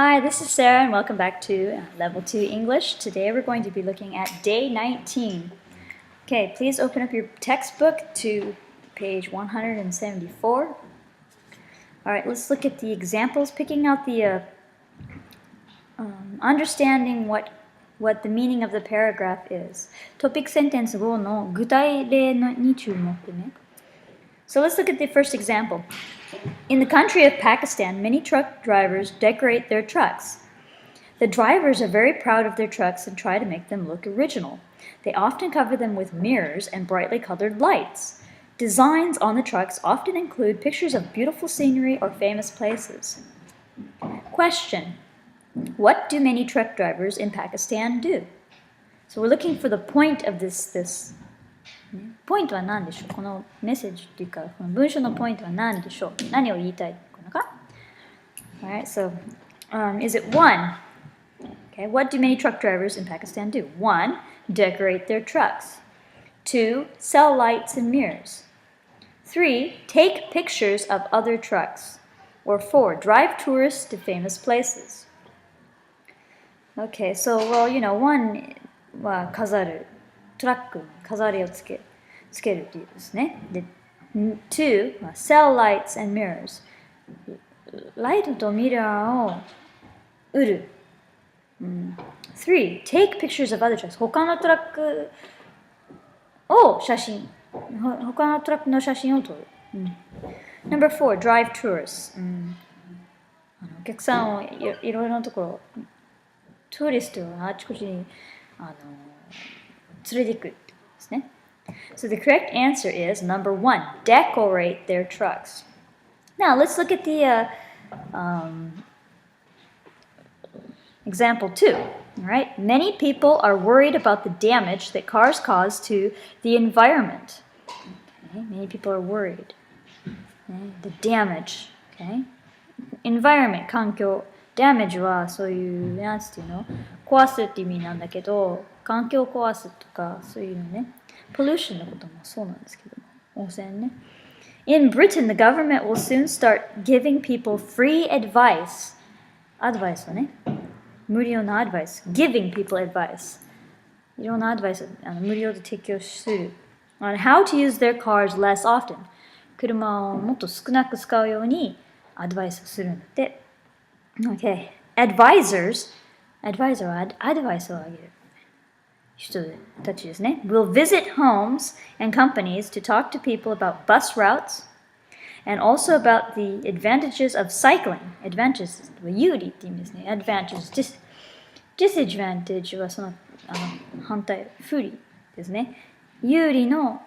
Hi, this is Sarah and welcome back to Level 2 English. Today we're going to be looking at Day 19. Okay, please open up your textbook to page 174. Alright, let's look at the examples, picking out the understanding what the meaning of the paragraph is. Topic sentence 5の具体例に注目ね。So let's look at the first example. In the country of Pakistan, many truck drivers decorate their trucks. The drivers are very proud of their trucks and try to make them look original. They often cover them with mirrors and brightly colored lights. Designs on the trucks often include pictures of beautiful scenery or famous places. Question: what do many truck drivers in Pakistan do? So we're looking for the point of this. ポイントは何でしょう？このメッセージというか、この文章のポイントは何でしょう？何を言いたいのか？ Alright, so is it 1? Okay, what do many truck drivers in Pakistan do? 1. Decorate their trucks. 2. Sell lights and mirrors. 3. Take pictures of other trucks. Or 4. Drive tourists to famous places. Okay, so, well, 1は飾る。トラックに飾りをつけるっていうですね。で、2 sell lights and mirrors。ライトとミラーを売る。3 take pictures of other trucks。他のトラックを他のトラックの写真を撮る。Number 4 drive tourists。お客さんをいろいろなところ、トゥーリストをあちこちに連れて行くですね。So the correct answer is number 1, decorate their trucks. Now let's look at the example 2. All right, many people are worried about the damage that cars cause to the environment. Okay, many people are worried. Okay, the damage. Okay, environment 環境。damage はそういうなんていうの壊すって意味なんだけど、環境を壊すとかそういうのね。pollution のこともそうなんですけども、汚染ね。In Britain, the government will soon start giving people free advice. アドバイスをね。無料のアドバイス。giving people advice. いろんなアドバイス無料で提供する。on how to use their cars less often. 車をもっと少なく使うようにアドバイスをするんだって。Okay. Advisors はアドバイスをあげる人たちですね。will visit homes and companies to talk to people about bus routes and also about the advantages of cycling. Advantages は有利って意味ですね。Advantages disadvantage はその反対不利ですね。有利の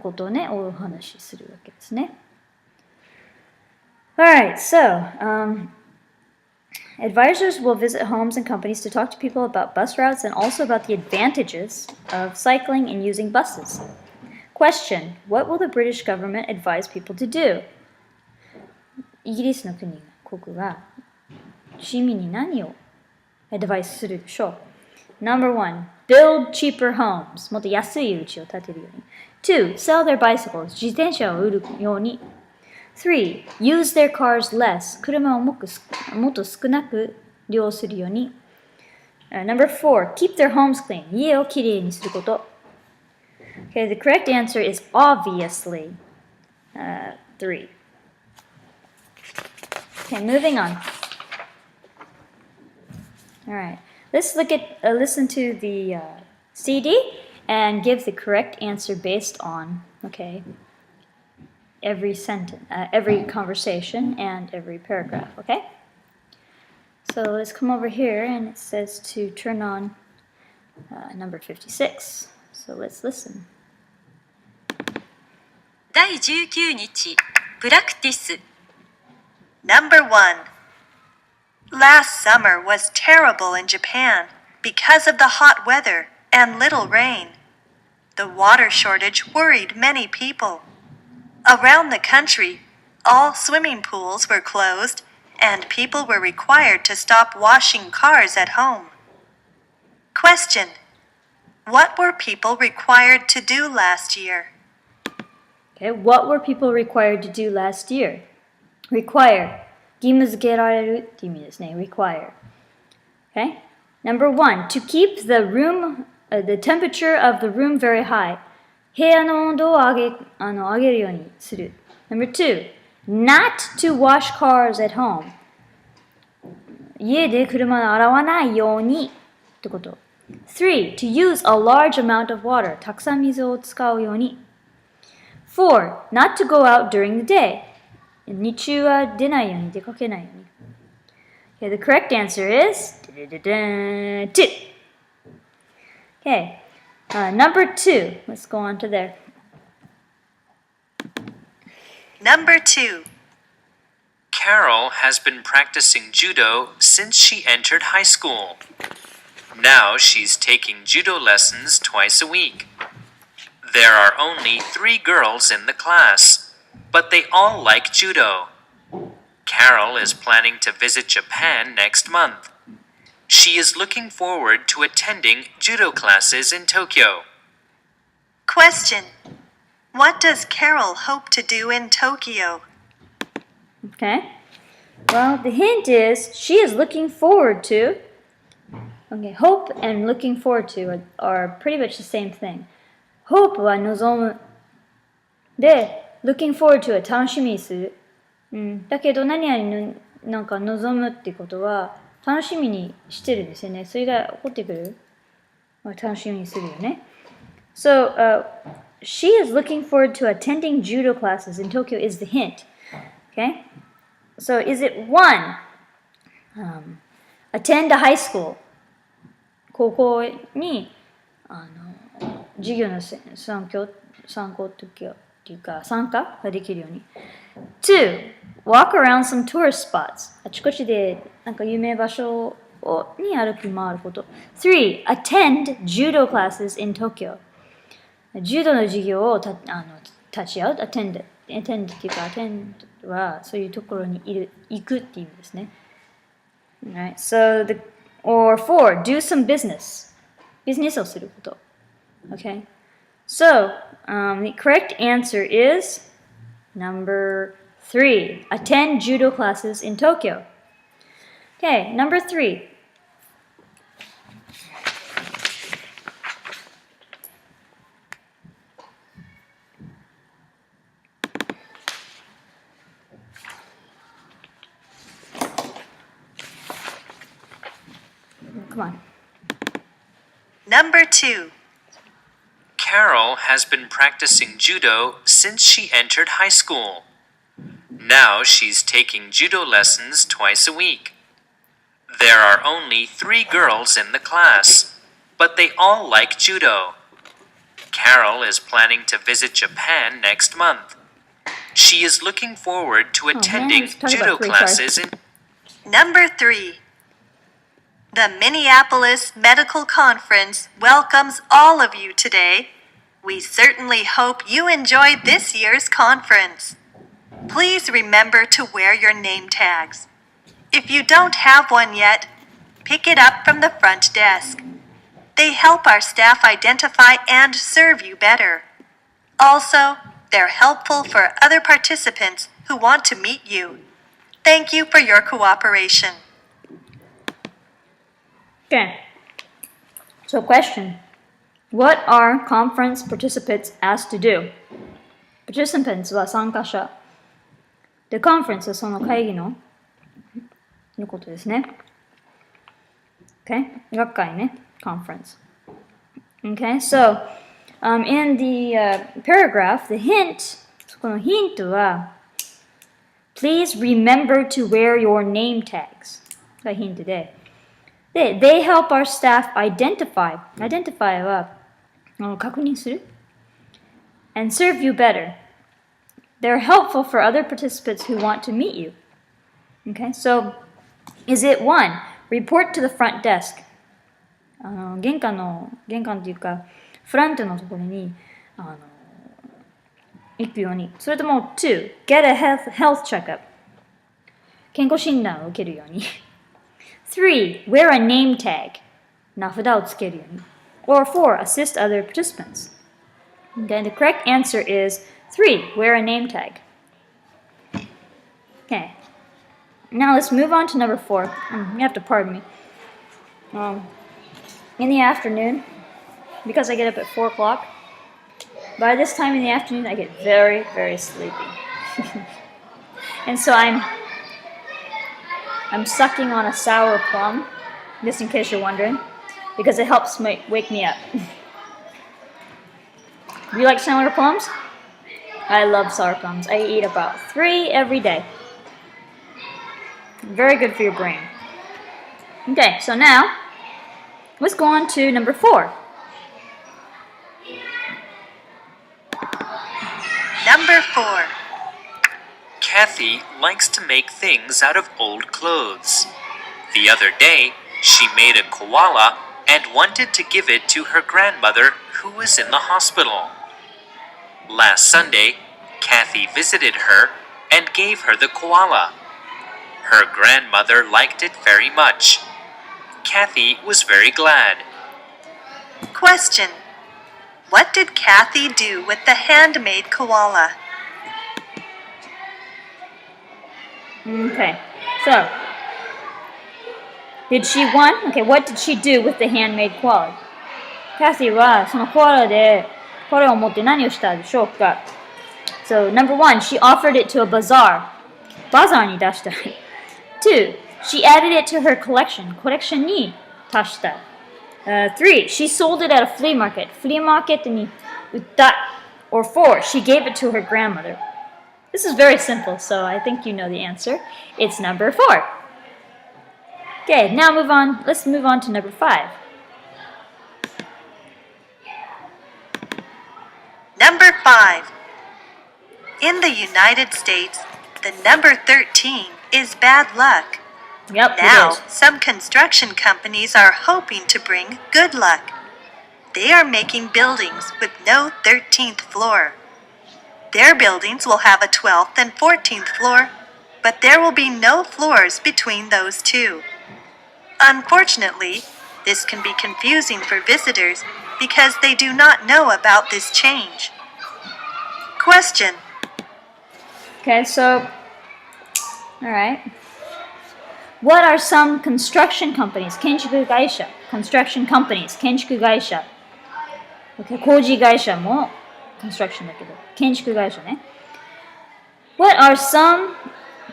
ことをねお話しするわけですね。Alright, so advisors will visit homes and companies to talk to people about bus routes and also about the advantages of cycling and using buses. Question: what will the British government advise people to do? イギリスの国は市民に何をアドバイスするでしょう？ Number 1, build cheaper homes. もっと安い家を建てるように。2, sell their bicycles. 自転車を売るように。3. Use their cars less. 車をもっと少なく利用するように。Number 4. Keep their homes clean. 家をきれいにすること。Okay, the correct answer is obviously 3. Okay, moving on. Alright, let's listen to the CD and give the correct answer based on, every sentence, every conversation, and every paragraph, okay? So let's come over here, and it says to turn on number 56. So let's listen. 第19日、プラクティス。Number 1. Last summer was terrible in Japan because of the hot weather and little rain. The water shortage worried many people. Around the country, all swimming pools were closed and people were required to stop washing cars at home. Question: what were people required to do last year? Okay, what were people required to do last year? Require 義務付けられるっていう意味ですね。require. Okay? Number 1, to keep the the temperature of the room very high. 部屋の温度を上げるようにする。Number 2, not to wash cars at home. 家で車を洗わないようにってこと。3, to use a large amount of water. たくさん水を使うように。4, not to go out during the day. 日中は出ないように、出かけないように。Okay, the correct answer is 2. Okay, number 2. Let's go on to there. Number 2. Carol has been practicing judo since she entered high school. Now she's taking judo lessons twice a week. There are only 3 girls in the class, but they all like judo. Carol is planning to visit Japan next month. She is looking forward to attending judo classes in Tokyo. Question. What does Carol hope to do in Tokyo? Okay. Well, the hint is she is looking forward to. Okay, hope and looking forward to are pretty much the same thing. Hope は望む。で、looking forward to は楽しみにする。だけど何々のなんか望むってことは楽しみにしてるんですよね。それが起こってくる。楽しみにするよね。So, she is looking forward to attending judo classes in Tokyo is the hint. Okay? So, is it 1, attend a high school? 高校に授業の参考っていうか参加ができるように。2, walk around some tourist spots. あちこちでなんか有名場所に歩き回ること。3, attend judo classes in Tokyo. 柔道の授業を立ち会う attend っていうか attend はそういうところに行くっていう意味ですね。Right. So or 4, do some business. ビジネスをすること。Okay. So, the correct answer is number 3. Attend judo classes in Tokyo. Okay, number 3. Come on. Number 2. Carol has been practicing judo since she entered high school. Now she's taking judo lessons twice a week. There are only 3 girls in the class, but they all like judo. Carol is planning to visit Japan next month. She is looking forward to attending judo classes in... Number 3. The Minneapolis Medical Conference welcomes all of you today. We certainly hope you enjoyed this year's conference. Please remember to wear your name tags. If you don't have one yet, pick it up from the front desk. They help our staff identify and serve you better. Also, they're helpful for other participants who want to meet you. Thank you for your cooperation. Okay. So question. What are conference participants asked to do? Participants は参加者。で、conference はその会議のことですね。Okay? 学会ね。Conference. Okay, so in the paragraph, the hint, そこのヒントは Please remember to wear your name tags がヒントでThey help our staff identify は確認する and serve you better. They're helpful for other participants who want to meet you. Okay, so is it 1, report to the front desk? 玄関っていうかフラントのところに行くように。それとも 2, get a health checkup. 健康診断を受けるように。3, wear a name tag. 名札をつけるように。Or 4, assist other participants. Okay, the correct answer is 3, wear a name tag. Okay. Now let's move on to number 4. You have to pardon me. In the afternoon, because I get up at 4 o'clock, by this time in the afternoon I get very, very sleepy. And so I'm sucking on a sour plum, just in case you're wondering, because it helps wake me up. Do you like sour plums? I love sour plums. I eat about 3 every day. Very good for your brain. Okay, so now let's go on to number 4. Number 4. Kathy likes to make things out of old clothes. The other day, she made a koala and wanted to give it to her grandmother who was in the hospital. Last Sunday, Kathy visited her and gave her the koala. Her grandmother liked it very much. Kathy was very glad. Question. What did Kathy do with the handmade koala? Okay, so what did she do with the handmade koala? Kathy はそのコアラでこれを持って何をしたでしょうか? So number 1, she offered it to a bazaar. バザーに出した。2, she added it to her collection. コレクションに足した。3, she sold it at a flea market. フリーマーケットに売った。Or 4, she gave it to her grandmother. This is very simple, so I think you know the answer. It's number 4. Okay, now let's move on to number 5. Number 5. In the United States, the number 13 is bad luck. Yep, Now, it is. some construction companies are hoping to bring good luck. They are making buildings with no 13th floor. Their buildings will have a 12th and 14th floor, but there will be no floors between those two. Unfortunately, this can be confusing for visitors because they do not know about this change. Question. Okay, so, alright. What are some construction companies? 建築会社 construction companies 建築会社 okay, 工事会社も construction だけど建築会社ね What are some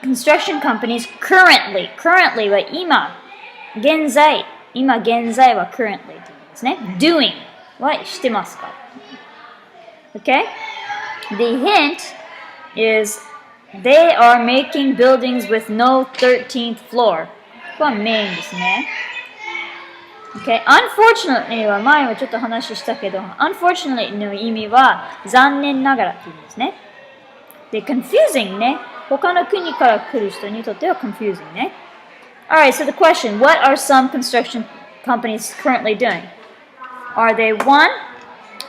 construction companies currently は今現在は currently というんですね doing はしてますか Okay? The hint is they are making buildings with no 13th floor. これはメインですね。Okay. Unfortunately は前はちょっと話したけど、unfortunately の意味は残念ながらって意味ですね。で、confusing ね。他の国から来る人にとっては confusing ね。Alright, so the question, what are some construction companies currently doing? Are they 1.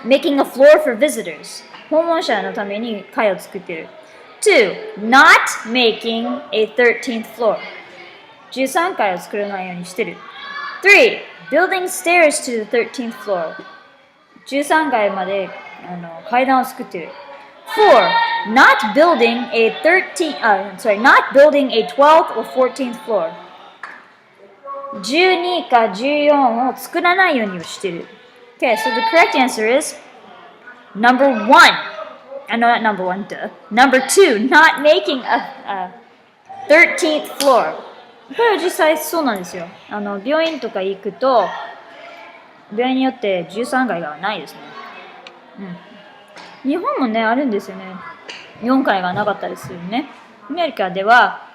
Making a floor for visitors. 訪問者のために階を作っている。2. Not making a 13th floor. 13階を作らないようにしてる。3. Building stairs to the 13th floor. 13階まで階段を作ってる。4. Not building a 12th or 14th floor. 12か14を作らないようにしてる。Okay, so the correct answer is number 1. No, not number 1, duh. Number 2, not making a 13th floor. これは実際そうなんですよ。病院とか行くと、病院によって13階がないですね。日本もね、あるんですよね。4階がなかったりするね。アメリカでは、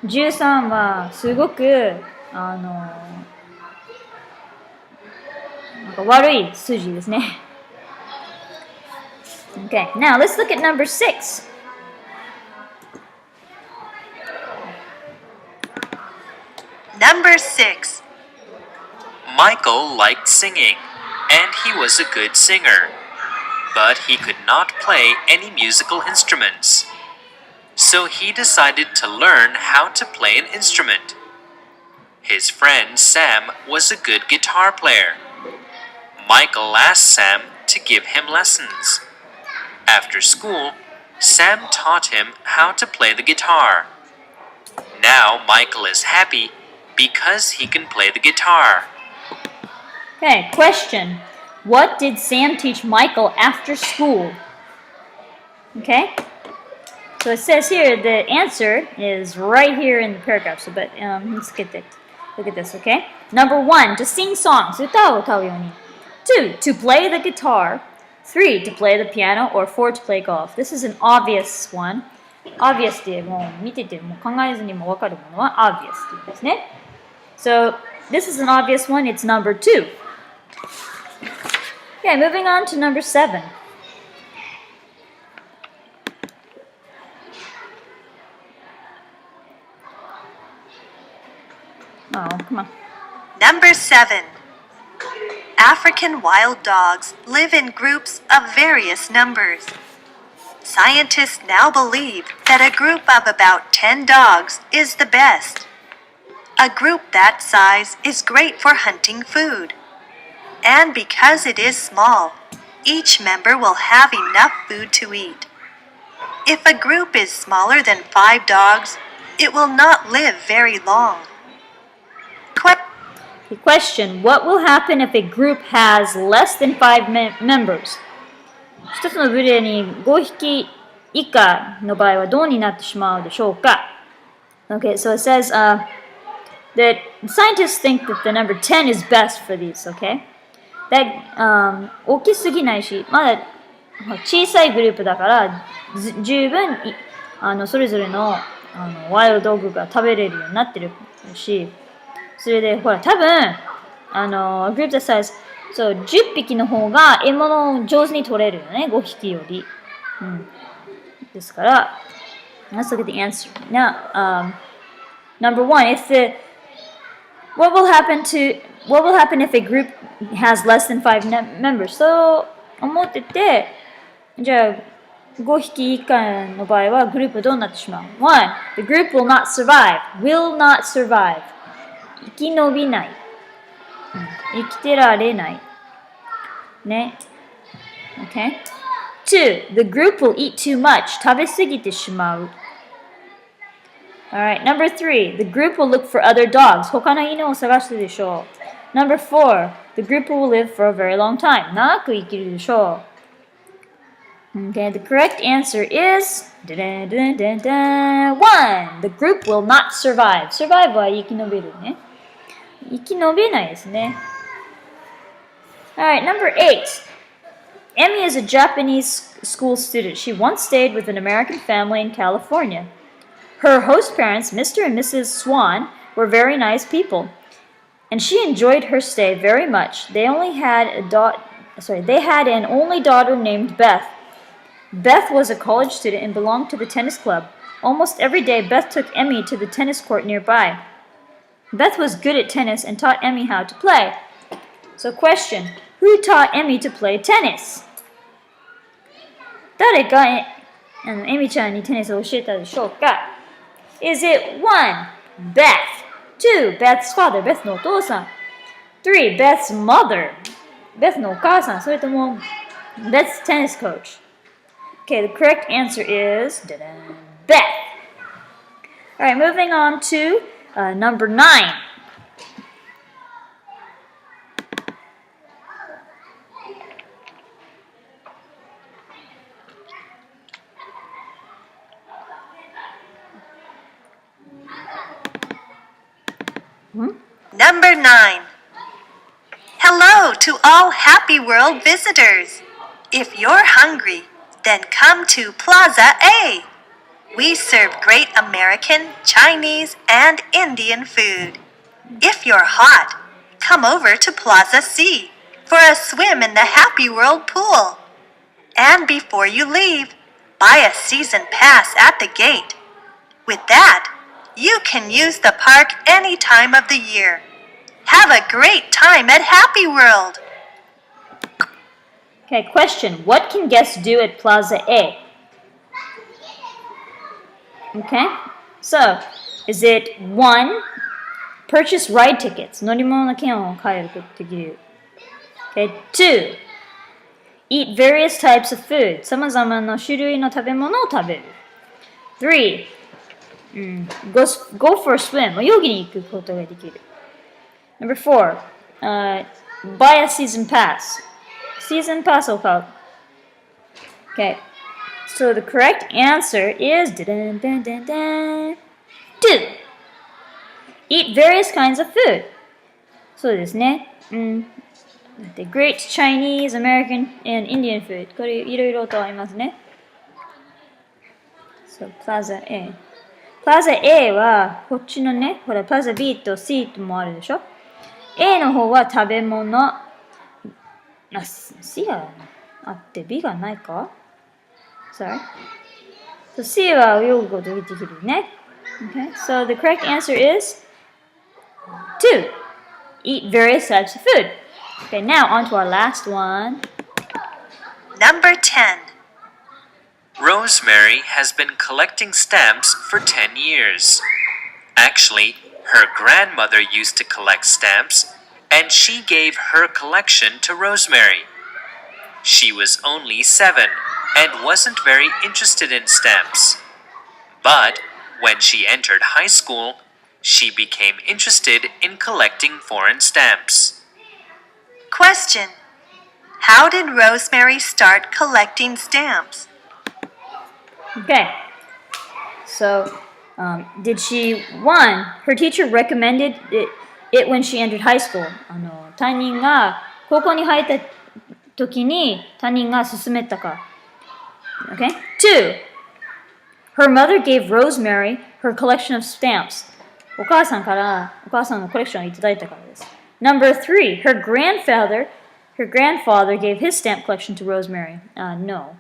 13はすごく、なんか悪い数字ですね。Okay, now let's look at number 6. Number 6. Michael liked singing, and he was a good singer, but he could not play any musical instruments. So he decided to learn how to play an instrument. His friend Sam was a good guitar player. Michael asked Sam to give him lessons. After school, Sam taught him how to play the guitar. Now Michael is happy because he can play the guitar. Okay, question. What did Sam teach Michael after school? Okay, so it says here the answer is right here in the paragraph. So, but let's get it. Look at this, okay? Number 1, to sing songs. 歌を歌うように. 2, to play the guitar. 3, to play the piano. Or 4, to play golf. This is an obvious one. Obvious ってもう見てても考えずにも分かるものは obvious って言うんですね。So, this is an obvious one. It's number 2. Okay, moving on to number 7. Oh, come on. Number 7. African wild dogs live in groups of various numbers. Scientists now believe that a group of about 10 dogs is the best. A group that size is great for hunting food. And because it is small, each member will have enough food to eat. If a group is smaller than 5 dogs, it will not live very long. The question, what will happen if a group has less than 5 members? 一つの群れに5匹以下の場合はどうになってしまうでしょうか? Okay, so it says that scientists think that the number 10 is best for these, okay? That 大きすぎないし、まだ小さいグループだから十分それぞれのワイルドドッグが食べれるようになってるし、それでほら多分グループ that says そう10匹の方が獲物を上手に取れるよね、5匹より、ですから let's look at the answer now. Number 1, what will happen if a group has less than 5 members? そう思ってて、じゃあ5匹以下の場合はグループどうなってしまう？ 1, the group will not survive 生き延びない、生きてられないね。 Okay. 2, the group will eat too much 食べ過ぎてしまう。 Alright, number 3, the group will look for other dogs 他の犬を探すでしょう。 Number 4, the group will live for a very long time 長く生きるでしょう。 Okay, the correct answer is 1, the group will not survive. Survive は生き延びるね。生き延びないですね。 Alright, number 8. Emmy is a Japanese school student. She once stayed with an American family in California. Her host parents, Mr. and Mrs. Swan, were very nice people, and she enjoyed her stay very much. They had an only daughter named Beth. Beth was a college student and belonged to the tennis club. Almost every day, Beth took Emmy to the tennis court nearby. Beth was good at tennis and taught Emmy how to play. So question, who taught Emmy to play tennis? 誰がエミちゃんにテニスを教えたでしょうか? Is it 1, Beth? 2, Beth's father, Beth のお父さん。3, Beth's mother, Beth のお母さん。それとも Beth's tennis coach. Okay, the correct answer is Beth. Alright, moving on to number 9. Number 9. Hello to all Happy World visitors. If you're hungry, then come to Plaza A. We serve great American, Chinese, and Indian food. If you're hot, come over to Plaza C for a swim in the Happy World pool. And before you leave, buy a season pass at the gate. With that, you can use the park any time of the year. Have a great time at Happy World. Okay, question. What can guests do at Plaza A? Okay, so is it 1, purchase ride tickets? 乗り物の券を買えることができる。Okay, 2, eat various types of food. 様々な種類の食べ物を食べる。3, go for a swim. 泳ぎに行くことができる。Number 4. Buy a season pass. Season pass を買う。Okay. So the correct answer is 2. Eat various kinds of food. そうですね。The Great Chinese, American, and Indian food. これいろいろとありますね。So, Plaza A. Plaza A は、こっちのね、ほら、Plaza B と C ともあるでしょ ?A の方は食べ物。C があって B がないか ?Sorry. So, C は泳ぐことができるね。Okay, so the correct answer is 2. Eat various types of food. Okay, now on to our last one. Number 10. Rosemary has been collecting stamps for 10 years. Actually, her grandmother used to collect stamps, and she gave her collection to Rosemary. She was only 7 and wasn't very interested in stamps. But when she entered high school, she became interested in collecting foreign stamps. Question. How did Rosemary start collecting stamps? Okay. So, did she, one, her teacher recommended it when she entered high school. 担任が高校に入った時に担任が勧めたか。Okay? 2. Her mother gave Rosemary her collection of stamps. お母さんのコレクションをいただいたからです。Number 3. Her grandfather gave his stamp collection to Rosemary. No.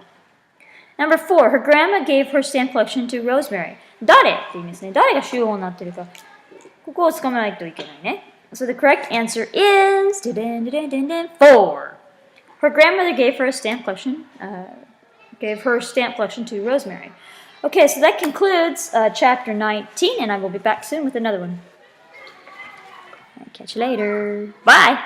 Number 4. Her grandma gave her stamp collection to Rosemary. 誰って言いますね。誰が主語になってるか。ここをつかまないといけないね。So the correct answer is 4. Her grandmother gave her stamp collection to Rosemary. Okay, so that concludes chapter 19, and I will be back soon with another one. Catch you later. Bye.